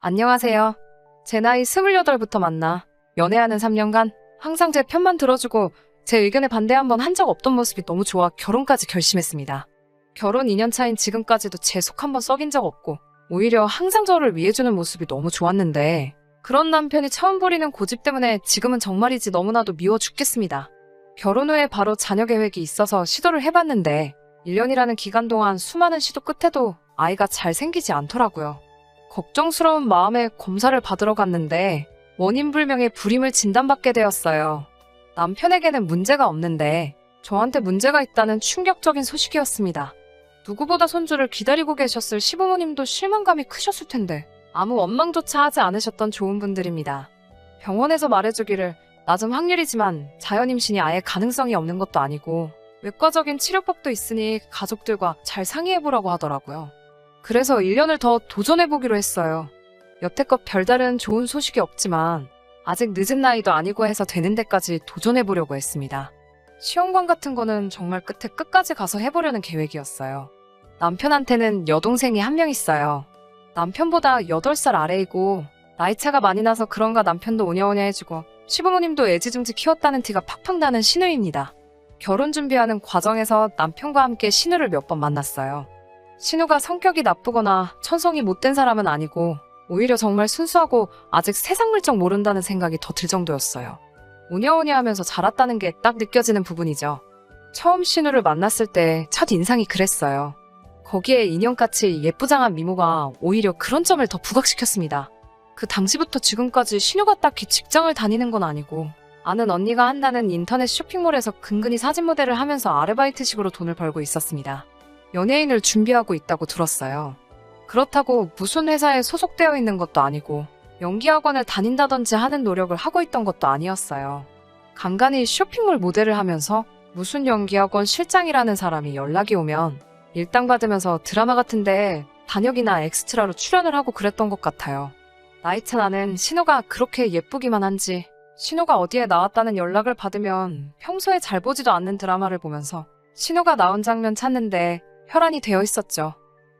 안녕하세요. 제 나이 28부터 만나 연애하는 3년간 항상 제 편만 들어주고 제 의견에 반대 한 번 한 적 없던 모습이 너무 좋아 결혼까지 결심했습니다. 결혼 2년 차인 지금까지도 제 속 한 번 썩인 적 없고 오히려 항상 저를 위해주는 모습이 너무 좋았는데 그런 남편이 처음 부리는 고집 때문에 지금은 정말이지 너무나도 미워 죽겠습니다. 결혼 후에 바로 자녀 계획이 있어서 시도를 해봤는데 1년이라는 기간 동안 수많은 시도 끝에도 아이가 잘 생기지 않더라고요. 걱정스러운 마음에 검사를 받으러 갔는데 원인 불명의 불임을 진단받게 되었어요. 남편에게는 문제가 없는데 저한테 문제가 있다는 충격적인 소식이었습니다. 누구보다 손주를 기다리고 계셨을 시부모님도 실망감이 크셨을 텐데 아무 원망조차 하지 않으셨던 좋은 분들입니다. 병원에서 말해주기를 낮은 확률이지만 자연임신이 아예 가능성이 없는 것도 아니고 외과적인 치료법도 있으니 가족들과 잘 상의해보라고 하더라고요. 그래서 1년을 더 도전해보기로 했어요. 여태껏 별다른 좋은 소식이 없지만 아직 늦은 나이도 아니고 해서 되는 데까지 도전해보려고 했습니다. 시험관 같은 거는 정말 끝에 끝까지 가서 해보려는 계획이었어요. 남편한테는 여동생이 한 명 있어요. 남편보다 8살 아래이고 나이차가 많이 나서 그런가 남편도 오냐오냐 해주고 시부모님도 애지중지 키웠다는 티가 팍팍 나는 신우입니다. 결혼 준비하는 과정에서 남편과 함께 신우를 몇 번 만났어요. 신우가 성격이 나쁘거나 천성이 못된 사람은 아니고 오히려 정말 순수하고 아직 세상 물정 모른다는 생각이 더 들 정도였어요. 오냐오냐 하면서 자랐다는 게 딱 느껴지는 부분이죠. 처음 신우를 만났을 때 첫 인상이 그랬어요. 거기에 인형같이 예쁘장한 미모가 오히려 그런 점을 더 부각시켰습니다. 그 당시부터 지금까지 신우가 딱히 직장을 다니는 건 아니고 아는 언니가 한다는 인터넷 쇼핑몰에서 근근히 사진 모델을 하면서 아르바이트식으로 돈을 벌고 있었습니다. 연예인을 준비하고 있다고 들었어요. 그렇다고 무슨 회사에 소속되어 있는 것도 아니고 연기학원을 다닌다든지 하는 노력을 하고 있던 것도 아니었어요. 간간히 쇼핑몰 모델을 하면서 무슨 연기학원 실장이라는 사람이 연락이 오면 일당 받으면서 드라마 같은데 단역이나 엑스트라로 출연을 하고 그랬던 것 같아요. 나이차 나는 신우가 그렇게 예쁘기만 한지 신우가 어디에 나왔다는 연락을 받으면 평소에 잘 보지도 않는 드라마를 보면서 신우가 나온 장면 찾는데 혈안이 되어 있었죠.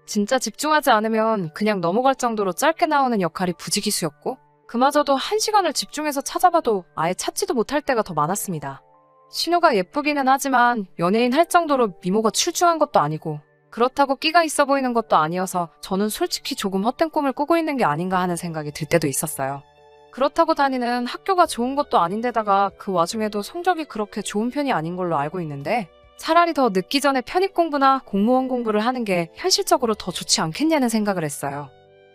진짜 집중하지 않으면 그냥 넘어갈 정도로 짧게 나오는 역할이 부지기수였고 그마저도 1시간을 집중해서 찾아봐도 아예 찾지도 못할 때가 더 많았습니다. 신우가 예쁘기는 하지만 연예인 할 정도로 미모가 출중한 것도 아니고 그렇다고 끼가 있어 보이는 것도 아니어서 저는 솔직히 조금 헛된 꿈을 꾸고 있는 게 아닌가 하는 생각이 들 때도 있었어요. 그렇다고 다니는 학교가 좋은 것도 아닌데다가 그 와중에도 성적이 그렇게 좋은 편이 아닌 걸로 알고 있는데 차라리 더 늦기 전에 편입 공부나 공무원 공부를 하는 게 현실적으로 더 좋지 않겠냐는 생각을 했어요.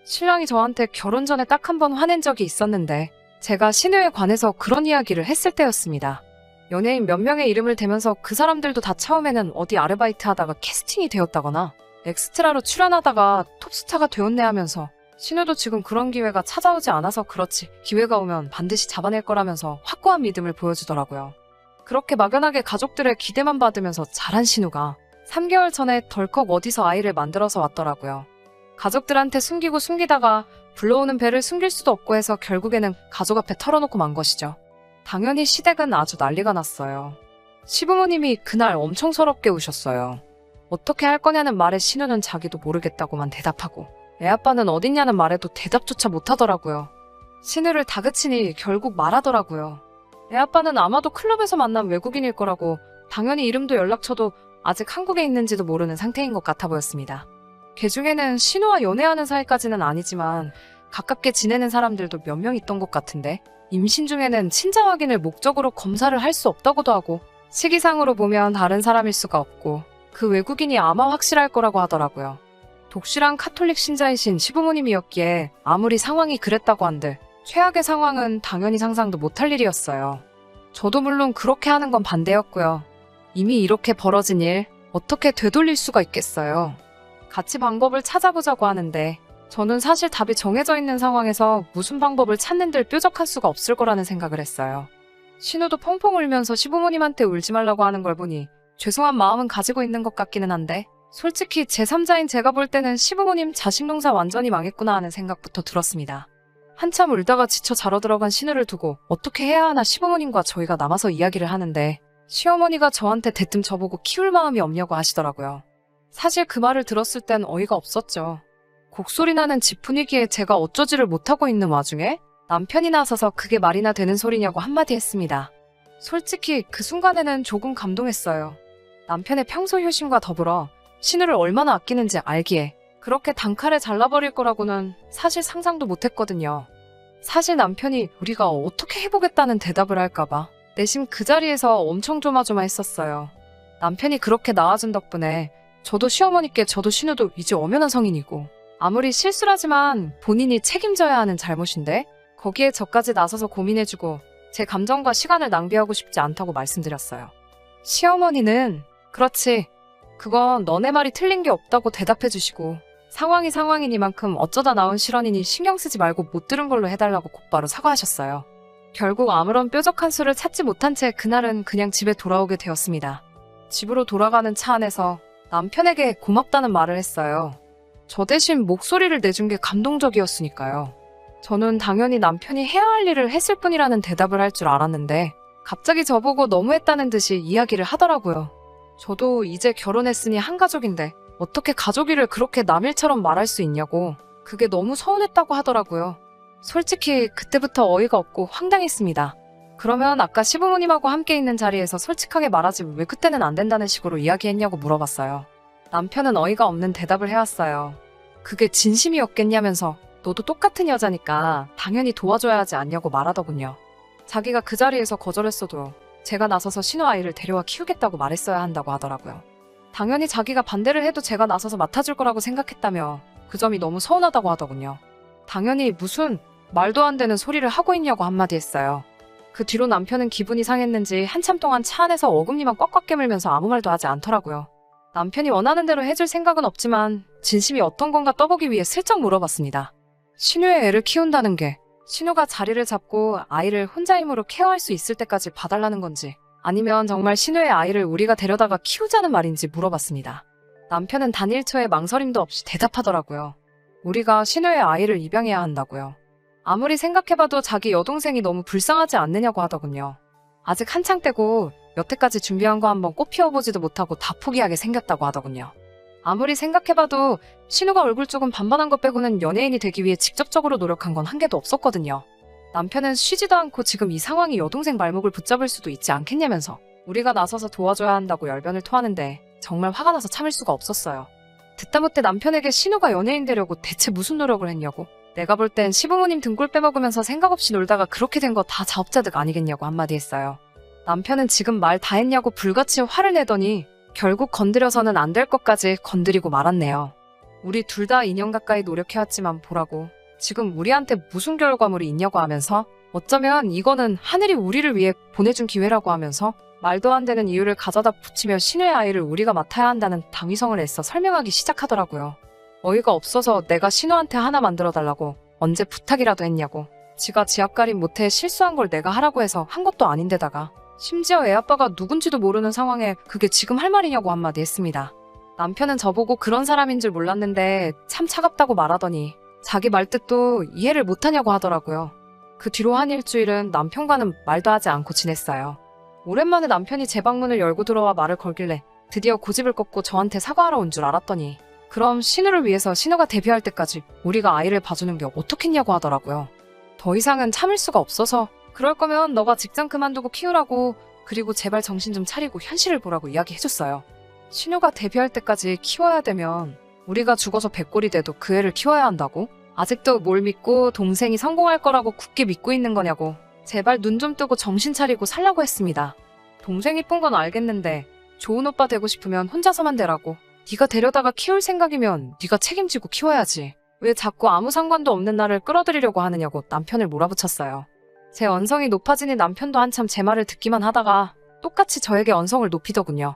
신랑이 저한테 결혼 전에 딱 한 번 화낸 적이 있었는데 제가 신우에 관해서 그런 이야기를 했을 때였습니다. 연예인 몇 명의 이름을 대면서 그 사람들도 다 처음에는 어디 아르바이트 하다가 캐스팅이 되었다거나 엑스트라로 출연하다가 톱스타가 되었네 하면서 신우도 지금 그런 기회가 찾아오지 않아서 그렇지 기회가 오면 반드시 잡아낼 거라면서 확고한 믿음을 보여주더라고요. 그렇게 막연하게 가족들의 기대만 받으면서 자란 신우가 3개월 전에 덜컥 어디서 아이를 만들어서 왔더라고요. 가족들한테 숨기고 숨기다가 불러오는 배를 숨길 수도 없고 해서 결국에는 가족 앞에 털어놓고 만 것이죠. 당연히 시댁은 아주 난리가 났어요. 시부모님이 그날 엄청 서럽게 우셨어요. 어떻게 할 거냐는 말에 신우는 자기도 모르겠다고만 대답하고 애아빠는 어딨냐는 말에도 대답조차 못하더라고요. 신우를 다그치니 결국 말하더라고요. 애아빠는 아마도 클럽에서 만난 외국인일 거라고 당연히 이름도 연락처도 아직 한국에 있는지도 모르는 상태인 것 같아 보였습니다. 걔 중에는 신우와 연애하는 사이까지는 아니지만 가깝게 지내는 사람들도 몇 명 있던 것 같은데 임신 중에는 친자 확인을 목적으로 검사를 할 수 없다고도 하고 시기상으로 보면 다른 사람일 수가 없고 그 외국인이 아마 확실할 거라고 하더라고요. 독실한 카톨릭 신자이신 시부모님이었기에 아무리 상황이 그랬다고 한들 최악의 상황은 당연히 상상도 못할 일이었어요. 저도 물론 그렇게 하는 건 반대였고요. 이미 이렇게 벌어진 일 어떻게 되돌릴 수가 있겠어요. 같이 방법을 찾아보자고 하는데 저는 사실 답이 정해져 있는 상황에서 무슨 방법을 찾는들 뾰족할 수가 없을 거라는 생각을 했어요. 신우도 펑펑 울면서 시부모님한테 울지 말라고 하는 걸 보니 죄송한 마음은 가지고 있는 것 같기는 한데 솔직히 제3자인 제가 볼 때는 시부모님 자식 농사 완전히 망했구나 하는 생각부터 들었습니다. 한참 울다가 지쳐 자러 들어간 신우를 두고 어떻게 해야 하나 시부모님과 저희가 남아서 이야기를 하는데 시어머니가 저한테 대뜸 저보고 키울 마음이 없냐고 하시더라고요. 사실 그 말을 들었을 땐 어이가 없었죠. 곡소리 나는 집 분위기에 제가 어쩌지를 못하고 있는 와중에 남편이 나서서 그게 말이나 되는 소리냐고 한마디 했습니다. 솔직히 그 순간에는 조금 감동했어요. 남편의 평소 효심과 더불어 신우를 얼마나 아끼는지 알기에 그렇게 단칼에 잘라버릴 거라고는 사실 상상도 못했거든요. 사실 남편이 우리가 어떻게 해보겠다는 대답을 할까봐 내심 그 자리에서 엄청 조마조마했었어요. 남편이 그렇게 나아준 덕분에 저도 시어머니께 저도 신우도 이제 엄연한 성인이고 아무리 실수라지만 본인이 책임져야 하는 잘못인데 거기에 저까지 나서서 고민해주고 제 감정과 시간을 낭비하고 싶지 않다고 말씀드렸어요. 시어머니는 그렇지, 그건 너네 말이 틀린 게 없다고 대답해주시고 상황이 상황이니만큼 어쩌다 나온 실언이니 신경 쓰지 말고 못 들은 걸로 해달라고 곧바로 사과하셨어요. 결국 아무런 뾰족한 수를 찾지 못한 채 그날은 그냥 집에 돌아오게 되었습니다. 집으로 돌아가는 차 안에서 남편에게 고맙다는 말을 했어요. 저 대신 목소리를 내준 게 감동적이었으니까요. 저는 당연히 남편이 해야 할 일을 했을 뿐이라는 대답을 할 줄 알았는데 갑자기 저보고 너무했다는 듯이 이야기를 하더라고요. 저도 이제 결혼했으니 한 가족인데 어떻게 가족이를 그렇게 남일처럼 말할 수 있냐고, 그게 너무 서운했다고 하더라고요. 솔직히 그때부터 어이가 없고 황당했습니다. 그러면 아까 시부모님하고 함께 있는 자리에서 솔직하게 말하지 왜 그때는 안 된다는 식으로 이야기했냐고 물어봤어요. 남편은 어이가 없는 대답을 해왔어요. 그게 진심이었겠냐면서 너도 똑같은 여자니까 당연히 도와줘야 하지 않냐고 말하더군요. 자기가 그 자리에서 거절했어도 제가 나서서 신우 아이를 데려와 키우겠다고 말했어야 한다고 하더라고요. 당연히 자기가 반대를 해도 제가 나서서 맡아줄 거라고 생각했다며 그 점이 너무 서운하다고 하더군요. 당연히 무슨 말도 안 되는 소리를 하고 있냐고 한마디 했어요. 그 뒤로 남편은 기분이 상했는지 한참 동안 차 안에서 어금니만 꽉꽉 깨물면서 아무 말도 하지 않더라고요. 남편이 원하는 대로 해줄 생각은 없지만 진심이 어떤 건가 떠보기 위해 슬쩍 물어봤습니다. 신우의 애를 키운다는 게 신우가 자리를 잡고 아이를 혼자 힘으로 케어할 수 있을 때까지 봐달라는 건지 아니면 정말 신우의 아이를 우리가 데려다가 키우자는 말인지 물어봤습니다. 남편은 단 1초의 망설임도 없이 대답하더라고요. 우리가 신우의 아이를 입양해야 한다고요. 아무리 생각해봐도 자기 여동생이 너무 불쌍하지 않느냐고 하더군요. 아직 한창 때고 여태까지 준비한 거 한번 꽃 피워보지도 못하고 다 포기하게 생겼다고 하더군요. 아무리 생각해봐도 신우가 얼굴 조금 반반한 것 빼고는 연예인이 되기 위해 직접적으로 노력한 건 한 개도 없었거든요. 남편은 쉬지도 않고 지금 이 상황이 여동생 말목을 붙잡을 수도 있지 않겠냐면서 우리가 나서서 도와줘야 한다고 열변을 토하는데 정말 화가 나서 참을 수가 없었어요. 듣다 못해 남편에게 신우가 연예인 되려고 대체 무슨 노력을 했냐고, 내가 볼 땐 시부모님 등골 빼먹으면서 생각 없이 놀다가 그렇게 된 거 다 자업자득 아니겠냐고 한마디 했어요. 남편은 지금 말 다 했냐고 불같이 화를 내더니 결국 건드려서는 안 될 것까지 건드리고 말았네요. 우리 둘 다 2년 가까이 노력해왔지만 보라고, 지금 우리한테 무슨 결과물이 있냐고 하면서 어쩌면 이거는 하늘이 우리를 위해 보내준 기회라고 하면서 말도 안 되는 이유를 가져다 붙이며 신우의 아이를 우리가 맡아야 한다는 당위성을 애써 설명하기 시작하더라고요. 어이가 없어서 내가 신우한테 하나 만들어달라고 언제 부탁이라도 했냐고, 지가 지 앞가림 못해 실수한 걸 내가 하라고 해서 한 것도 아닌데다가 심지어 애 아빠가 누군지도 모르는 상황에 그게 지금 할 말이냐고 한마디 했습니다. 남편은 저보고 그런 사람인 줄 몰랐는데 참 차갑다고 말하더니 자기 말뜻도 이해를 못하냐고 하더라고요. 그 뒤로 한 일주일은 남편과는 말도 하지 않고 지냈어요. 오랜만에 남편이 제 방문을 열고 들어와 말을 걸길래 드디어 고집을 꺾고 저한테 사과하러 온 줄 알았더니 그럼 신우를 위해서 신우가 데뷔할 때까지 우리가 아이를 봐주는 게 어떻겠냐고 하더라고요. 더 이상은 참을 수가 없어서 그럴 거면 너가 직장 그만두고 키우라고, 그리고 제발 정신 좀 차리고 현실을 보라고 이야기해줬어요. 신우가 데뷔할 때까지 키워야 되면 우리가 죽어서 백골이 돼도 그 애를 키워야 한다고? 아직도 뭘 믿고 동생이 성공할 거라고 굳게 믿고 있는 거냐고, 제발 눈 좀 뜨고 정신 차리고 살라고 했습니다. 동생 이쁜 건 알겠는데 좋은 오빠 되고 싶으면 혼자서만 되라고, 네가 데려다가 키울 생각이면 네가 책임지고 키워야지, 왜 자꾸 아무 상관도 없는 나를 끌어들이려고 하느냐고 남편을 몰아붙였어요. 제 언성이 높아지니 남편도 한참 제 말을 듣기만 하다가 똑같이 저에게 언성을 높이더군요.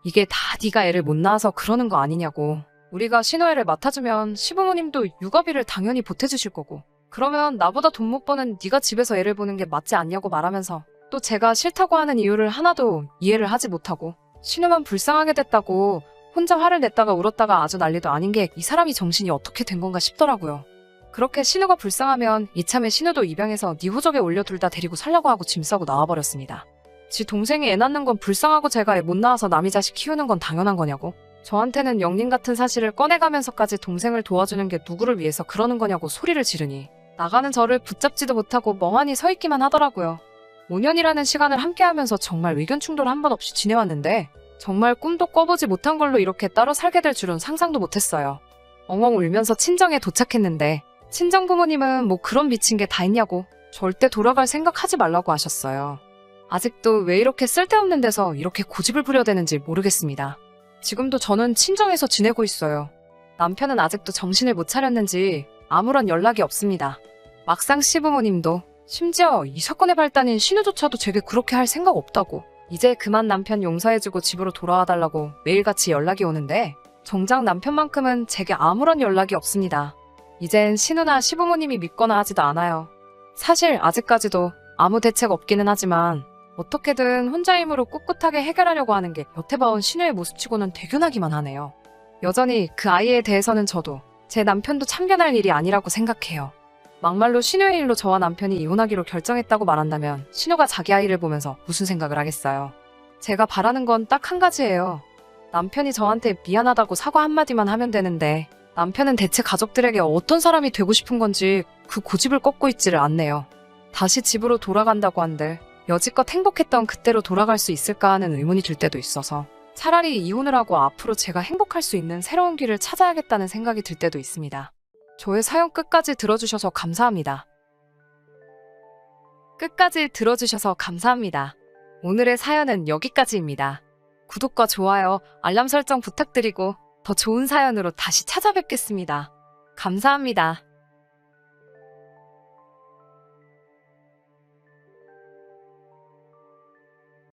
이게 다 네가 애를 못 낳아서 그러는 거 아니냐고, 우리가 신우애를 맡아주면 시부모님도 육아비를 당연히 보태주실 거고, 그러면 나보다 돈 못 버는 네가 집에서 애를 보는 게 맞지 않냐고 말하면서 또 제가 싫다고 하는 이유를 하나도 이해를 하지 못하고 신우만 불쌍하게 됐다고 혼자 화를 냈다가 울었다가 아주 난리도 아닌 게 이 사람이 정신이 어떻게 된 건가 싶더라고요. 그렇게 신우가 불쌍하면 이참에 신우도 입양해서 네 호적에 올려 둘 다 데리고 살라고 하고 짐 싸고 나와버렸습니다. 지 동생이 애 낳는 건 불쌍하고 제가 애 못 낳아서 남이 자식 키우는 건 당연한 거냐고, 저한테는 영린 같은 사실을 꺼내가면서까지 동생을 도와주는 게 누구를 위해서 그러는 거냐고 소리를 지르니 나가는 저를 붙잡지도 못하고 멍하니 서 있기만 하더라고요. 5년이라는 시간을 함께하면서 정말 의견 충돌 한 번 없이 지내왔는데 정말 꿈도 꿔보지 못한 걸로 이렇게 따로 살게 될 줄은 상상도 못했어요. 엉엉 울면서 친정에 도착했는데 친정 부모님은 뭐 그런 미친 게 다 있냐고 절대 돌아갈 생각하지 말라고 하셨어요. 아직도 왜 이렇게 쓸데없는 데서 이렇게 고집을 부려대는지 모르겠습니다. 지금도 저는 친정에서 지내고 있어요. 남편은 아직도 정신을 못 차렸는지 아무런 연락이 없습니다. 막상 시부모님도 심지어 이 사건의 발단인 신우조차도 제게 그렇게 할 생각 없다고 이제 그만 남편 용서해주고 집으로 돌아와달라고 매일같이 연락이 오는데 정작 남편만큼은 제게 아무런 연락이 없습니다. 이젠 신우나 시부모님이 믿거나 하지도 않아요. 사실 아직까지도 아무 대책 없기는 하지만 어떻게든 혼자 힘으로 꿋꿋하게 해결하려고 하는 게 여태 봐온 신우의 모습치고는 대견하기만 하네요. 여전히 그 아이에 대해서는 저도 제 남편도 참견할 일이 아니라고 생각해요. 막말로 신우의 일로 저와 남편이 이혼하기로 결정했다고 말한다면 신우가 자기 아이를 보면서 무슨 생각을 하겠어요. 제가 바라는 건 딱 한 가지예요. 남편이 저한테 미안하다고 사과 한마디만 하면 되는데 남편은 대체 가족들에게 어떤 사람이 되고 싶은 건지 그 고집을 꺾고 있지를 않네요. 다시 집으로 돌아간다고 한들 여지껏 행복했던 그때로 돌아갈 수 있을까 하는 의문이 들 때도 있어서 차라리 이혼을 하고 앞으로 제가 행복할 수 있는 새로운 길을 찾아야겠다는 생각이 들 때도 있습니다. 저의 사연 끝까지 들어주셔서 감사합니다. 끝까지 들어주셔서 감사합니다. 오늘의 사연은 여기까지입니다. 구독과 좋아요, 알람 설정 부탁드리고 더 좋은 사연으로 다시 찾아뵙겠습니다. 감사합니다.